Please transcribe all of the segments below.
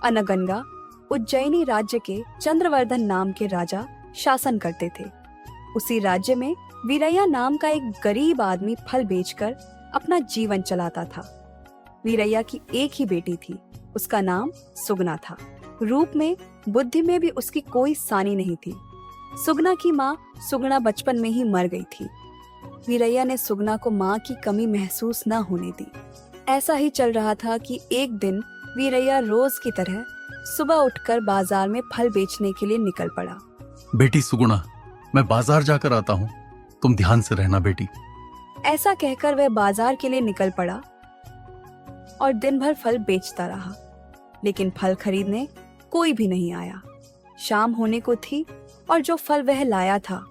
अनगंगा उज्जैनी राज्य के चंद्रवर्धन नाम के राजा शासन करते थे। उसी राज्य में वीरैया नाम का एक गरीब आदमी फल बेचकर अपना जीवन चलाता था। वीरैया की एक ही बेटी थी, उसका नाम सुगना था। रूप में, बुद्धि में भी उसकी कोई सानी नहीं थी। सुगना की माँ सुगना बचपन में ही मर गई थी। वीरैया ने सुगना को माँ की कमी महसूस न होने दी। ऐसा ही चल रहा था कि एक दिन वीरैया रोज की तरह सुबह उठकर बाजार में फल बेचने के लिए निकल पड़ा। बेटी सुगुणा, मैं बाजार जाकर आता हूँ, तुम ध्यान से रहना बेटी। ऐसा कहकर वह बाजार के लिए निकल पड़ा और दिन भर फल बेचता रहा, लेकिन फल खरीदने कोई भी नहीं आया। शाम होने को थी और जो फल वह लाया था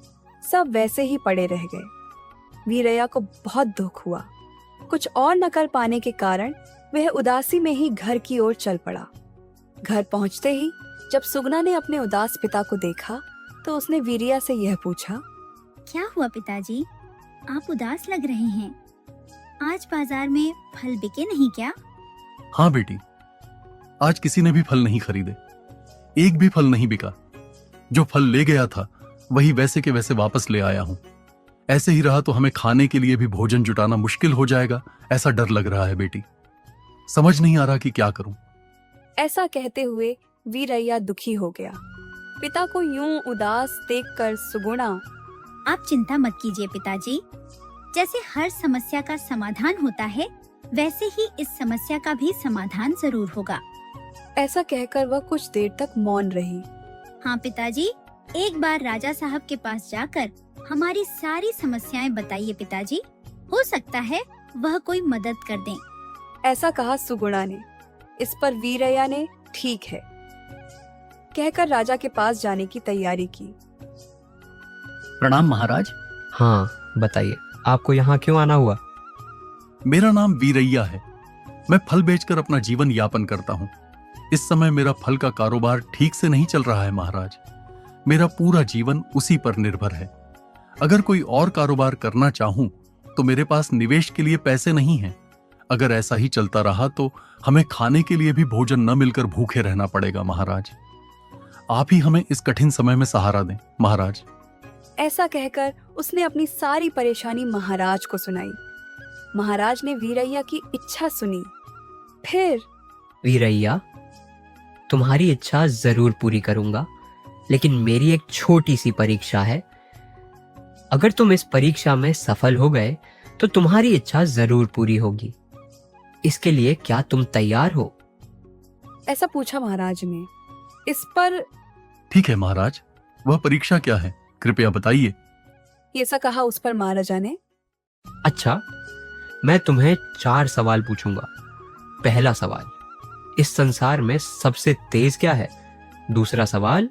सब वैसे ही पड़े रह गए। वीरैया को बहुत दुख हुआ। कुछ और न कर पाने के कारण वह उदासी में ही घर की ओर चल पड़ा। घर पहुंचते ही जब सुगना ने अपने उदास पिता को देखा तो उसने वीरैया से यह पूछा, क्या हुआ पिताजी, आप उदास लग रहे हैं? आज बाजार में फल बिके नहीं क्या? हाँ बेटी, आज किसी ने भी फल नहीं खरीदे, एक भी फल नहीं बिका। जो फल ले गया था वही वैसे के वैसे वापस ले आया हूँ। ऐसे ही रहा तो हमें खाने के लिए भी भोजन जुटाना मुश्किल हो जाएगा, ऐसा डर लग रहा है बेटी। समझ नहीं आ रहा कि क्या करूं। ऐसा कहते हुए वीरैया दुखी हो गया। पिता को यूं उदास देखकर सुगुणा, आप चिंता मत कीजिए पिताजी, जैसे हर समस्या का समाधान होता है वैसे ही इस समस्या का भी समाधान जरूर होगा। ऐसा कहकर वह कुछ देर तक मौन रही। हाँ पिताजी, एक बार राजा साहब के पास जाकर हमारी सारी समस्याएं बताइए पिताजी, हो सकता है वह कोई मदद कर दें। ऐसा कहा सुगुणा ने। इस पर वीरैया ने ठीक है कहकर राजा के पास जाने की तैयारी की। प्रणाम महाराज। हाँ बताइए, आपको यहाँ क्यों आना हुआ? मेरा नाम वीरैया है। मैं फल बेचकर अपना जीवन यापन करता हूँ। इस समय मेरा फल का कारोबार ठीक से नहीं चल रहा है महाराज। मेरा पूरा जीवन उसी पर निर्भर है। अगर कोई और कारोबार करना चाहूं तो मेरे पास निवेश के लिए पैसे नहीं हैं। अगर ऐसा ही चलता रहा तो हमें खाने के लिए भी भोजन न मिलकर भूखे रहना पड़ेगा महाराज। आप ही हमें इस कठिन समय में सहारा दें महाराज। ऐसा कहकर उसने अपनी सारी परेशानी महाराज को सुनाई। महाराज ने वीरैया की इच्छा सुनी। फिर, वीरैया, तुम्हारी इच्छा जरूर पूरी करूंगा, लेकिन मेरी एक छोटी सी परीक्षा है। अगर तुम इस परीक्षा में सफल हो गए तो तुम्हारी इच्छा जरूर पूरी होगी। इसके लिए क्या तुम तैयार हो? ऐसा पूछा महाराज ने। इस पर, ठीक है महाराज, वह परीक्षा क्या है, कृपया बताइए। ऐसा कहा उस पर महाराजा ने। अच्छा, मैं तुम्हें 4 सवाल पूछूंगा। पहला सवाल, इस संसार में सबसे तेज क्या है? दूसरा सवाल,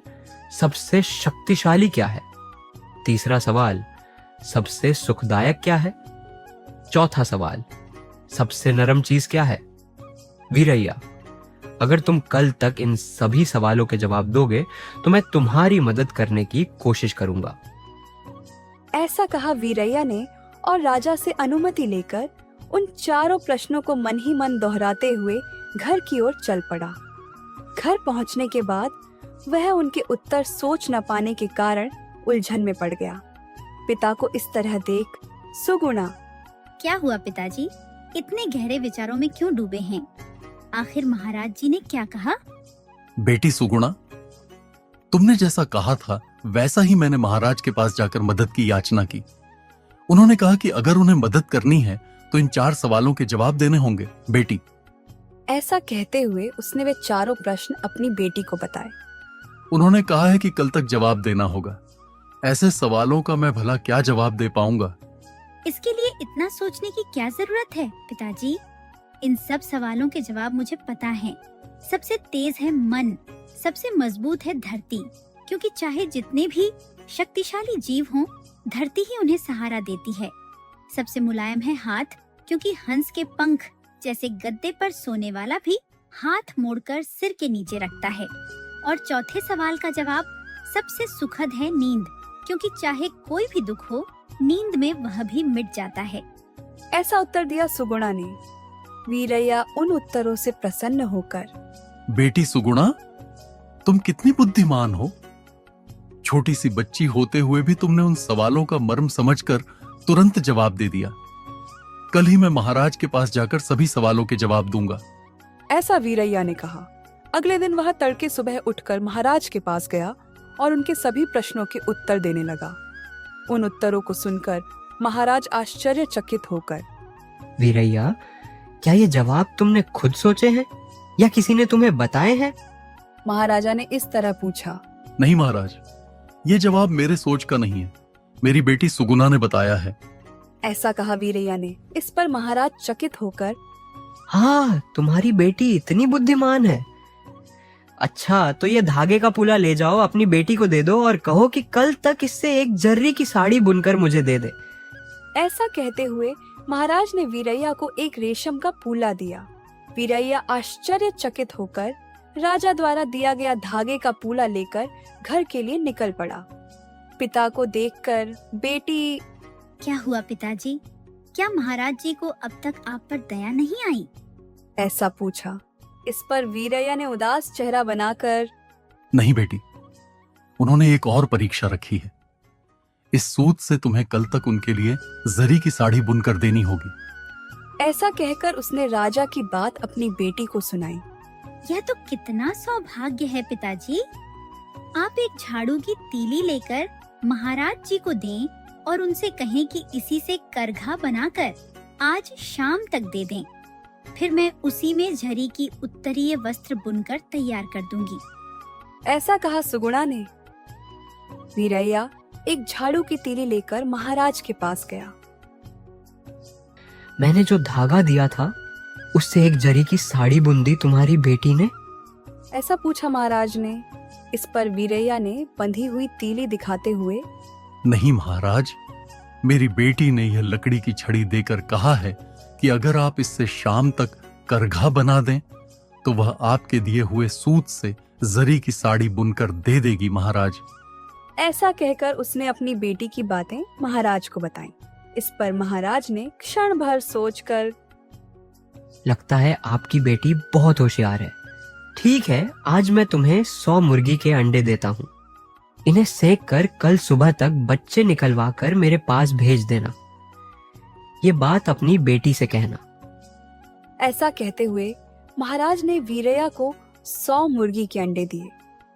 सबसे शक्तिशाली क्या है? तीसरा सवाल, सबसे सुखदायक क्या है? चौथा सवाल, सबसे नरम चीज क्या है? वीरैया, अगर तुम कल तक इन सभी सवालों के जवाब दोगे तो मैं तुम्हारी मदद करने की कोशिश करूंगा। ऐसा कहा वीरैया ने और राजा से अनुमति लेकर उन चारों प्रश्नों को मन ही मन दोहराते हुए घर की ओर चल पड़ा। घर पहुंचने के बाद वह उनके उत्तर सोच न पाने के कारण उलझन में पड़ गया। पिता को इस तरह देख सुगुणा, क्या हुआ पिताजी, इतने गहरे विचारों में क्यों डूबे हैं? आखिर महाराज जी ने क्या कहा? बेटी सुगुणा, तुमने जैसा कहा था वैसा ही मैंने महाराज के पास जाकर मदद की याचना की। उन्होंने कहा कि अगर उन्हें मदद करनी है तो इन 4 सवालों के जवाब देने होंगे बेटी। ऐसा कहते हुए उसने वे चारों प्रश्न अपनी बेटी को बताए। उन्होंने कहा है कि कल तक जवाब देना होगा। ऐसे सवालों का मैं भला क्या जवाब दे पाऊंगा? इसके लिए इतना सोचने की क्या जरूरत है पिताजी? इन सब सवालों के जवाब मुझे पता है। सबसे तेज है मन, सबसे मजबूत है धरती, क्योंकि चाहे जितने भी शक्तिशाली जीव हों, धरती ही उन्हें सहारा देती है। सबसे मुलायम है हाथ, क्योंकि हंस के पंख जैसे गद्दे पर सोने वाला भी हाथ मोड़कर सिर के नीचे रखता है। और चौथे सवाल का जवाब, सबसे सुखद है नींद, क्योंकि चाहे कोई भी दुख हो, नींद में वह भी मिट जाता है। ऐसा उत्तर दिया सुगुणा ने। वीरैया उन उत्तरों से प्रसन्न होकर बेटी सुगुणा, तुम कितनी बुद्धिमान हो। छोटी सी बच्ची होते हुए भी तुमने उन सवालों का मर्म समझकर तुरंत जवाब दे दिया। कल ही मैं महाराज के पास जाकर सभी सवालों के जवाब दूंगा। ऐसा वीरैया ने कहा। अगले दिन वह तड़के सुबह उठकर महाराज के पास गया और उनके सभी प्रश्नों के उत्तर देने लगा। उन उत्तरों को सुनकर महाराज आश्चर्यचकित होकर, वीरैया, क्या ये जवाब तुमने खुद सोचे हैं या किसी ने तुम्हें बताए हैं? महाराजा ने इस तरह पूछा। नहीं महाराज, ये जवाब मेरे सोच का नहीं है, मेरी बेटी सुगुणा ने बताया है। ऐसा कहा वीरैया ने। इस पर महाराज चकित होकर, हाँ, तुम्हारी बेटी इतनी बुद्धिमान है। अच्छा, तो ये धागे का पुला ले जाओ, अपनी बेटी को दे दो और कहो कि कल तक इससे एक जर्री की साड़ी बुनकर मुझे दे दे। ऐसा कहते हुए महाराज ने वीरैया को एक रेशम का पूला दिया। वीरैया आश्चर्यचकित होकर राजा द्वारा दिया गया धागे का पूला लेकर घर के लिए निकल पड़ा। पिता को देखकर बेटी, क्या हुआ पिताजी? क्या महाराज जी को अब तक आप पर दया नहीं आई? ऐसा पूछा। इस पर वीरैया ने उदास चेहरा बनाकर, नहीं बेटी, उन्होंने एक और परीक्षा रखी है। इस सूत से तुम्हें कल तक उनके लिए जरी की साड़ी बुनकर देनी होगी। ऐसा कहकर उसने राजा की बात अपनी बेटी को सुनाई। यह तो कितना सौभाग्य है पिताजी। आप एक झाड़ू की तीली लेकर महाराज जी को दें और उनसे कहें कि इसी से करघा बनाकर आज शाम तक दे दें। फिर मैं उसी में झरी की उत्तरीय वस्त्र बुनकर तैयार कर दूंगी। ऐसा कहा सुगुणा ने। वीरैया एक झाड़ू की तीली लेकर महाराज के पास गया। मैंने जो धागा दिया था उससे एक जरी की साड़ी बुन दी तुम्हारी बेटी ने? ऐसा पूछा महाराज ने। इस पर वीरैया ने बंधी हुई तीली दिखाते हुए, नहीं महाराज, मेरी बेटी ने यह लकड़ी की छड़ी देकर कहा है कि अगर आप इससे शाम तक करघा बना दें तो वह आपके दिए हुए सूत से जरी की साड़ी बुनकर दे देगी महाराज। ऐसा कहकर उसने अपनी बेटी की बातें महाराज को बताईं। इस पर महाराज ने क्षण भर सोचकर, लगता है आपकी बेटी बहुत होशियार है। ठीक है, आज मैं तुम्हें 100 मुर्गी के अंडे देता हूँ। इन्हें सेक कर कल सुबह तक बच्चे निकलवा कर मेरे पास भेज देना। ये बात अपनी बेटी से कहना। ऐसा कहते हुए महाराज ने वीरैया को 100 मुर्गी के अंडे दिए।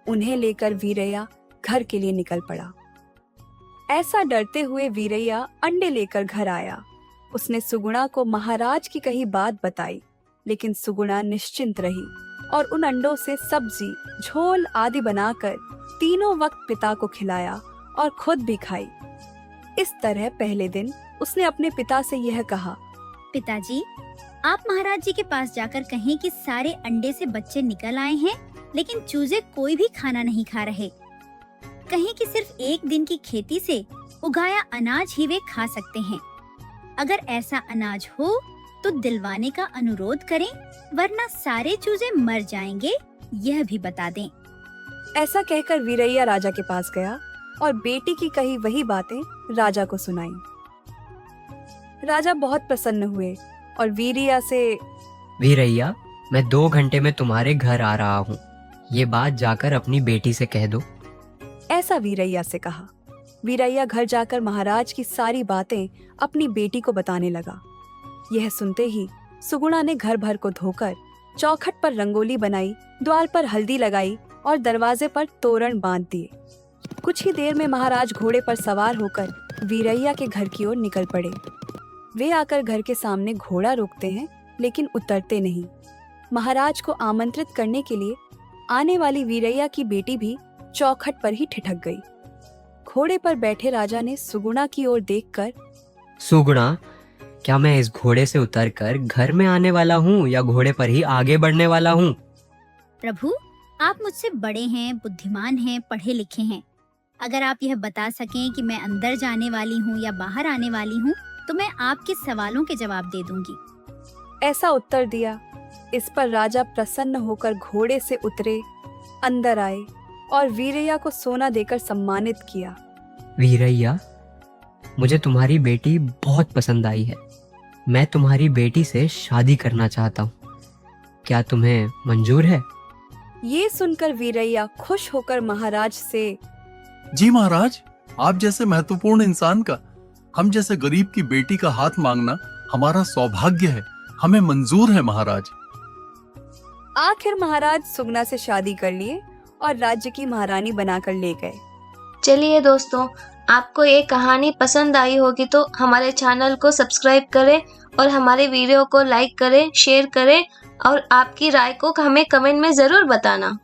उन्हें लेकर वीरैया घर के लिए निकल पड़ा। ऐसा डरते हुए वीरैया अंडे लेकर घर आया। उसने सुगुणा को महाराज की कही बात बताई, लेकिन सुगुणा निश्चिंत रही और उन अंडों से सब्जी, झोल आदि बनाकर तीनों वक्त पिता को खिलाया और खुद भी खाई। इस तरह पहले दिन उसने अपने पिता से यह कहा, पिताजी, आप महाराज जी के पास जाकर कहें कि सारे अंडे से बच्चे निकल आए हैं, लेकिन चूजे कोई भी खाना नहीं खा रहे। कहें कि सिर्फ एक दिन की खेती से उगाया अनाज ही वे खा सकते हैं। अगर ऐसा अनाज हो तो दिलवाने का अनुरोध करें, वरना सारे चूजे मर जाएंगे, यह भी बता दें। ऐसा कहकर वीरैया राजा के पास गया और बेटी की कही वही बातें राजा को सुनाई। राजा बहुत प्रसन्न हुए और वीरैया से, वीरैया, मैं 2 घंटे में तुम्हारे घर आ रहा हूँ। ये बात जाकर अपनी बेटी से कह दो। ऐसा वीरैया से कहा। वीरैया घर जाकर महाराज की सारी बातें अपनी बेटी को बताने लगा। यह सुनते ही सुगुणा ने घर भर को धोकर चौखट पर रंगोली बनाई, द्वार पर हल्दी लगाई और दरवाजे पर तोरण बांध दिए। कुछ ही देर में महाराज घोड़े पर सवार होकर वीरैया के घर की ओर निकल पड़े। वे आकर घर के सामने घोड़ा रोकते हैं, लेकिन उतरते नहीं। महाराज को आमंत्रित करने के लिए आने वाली वीरैया की बेटी भी चौखट पर ही ठिठक गई। घोड़े पर बैठे राजा ने सुगुणा की ओर देखकर, सुगुणा, क्या मैं इस घोड़े से उतरकर घर में आने वाला हूँ या घोड़े पर ही आगे बढ़ने वाला हूँ? प्रभु, आप मुझसे बड़े हैं, बुद्धिमान हैं, पढ़े लिखे हैं। अगर आप यह बता सकें कि मैं अंदर जाने वाली हूँ या बाहर आने वाली हूँ, तो मैं आपके सवालों के जवाब दे दूंगी। ऐसा उत्तर दिया। इस पर राजा प्रसन्न होकर घोड़े से उतरे, अंदर आए और वीरैया को सोना देकर सम्मानित किया। वीरैया, मुझे तुम्हारी बेटी बहुत पसंद आई है। मैं तुम्हारी बेटी से शादी करना चाहता हूँ। क्या तुम्हें मंजूर है? ये सुनकर वीरैया खुश होकर महाराज से, जी महाराज, आप जैसे महत्वपूर्ण इंसान का हम जैसे गरीब की बेटी का हाथ मांगना हमारा सौभाग्य है, हमें मंजूर है महाराज। आखिर महाराज सुगना से शादी कर लिए और राज्य की महारानी बनाकर ले गए। चलिए दोस्तों, आपको ये कहानी पसंद आई होगी तो हमारे चैनल को सब्सक्राइब करें और हमारे वीडियो को लाइक करें, शेयर करें और आपकी राय को हमें कमेंट में जरूर बताना।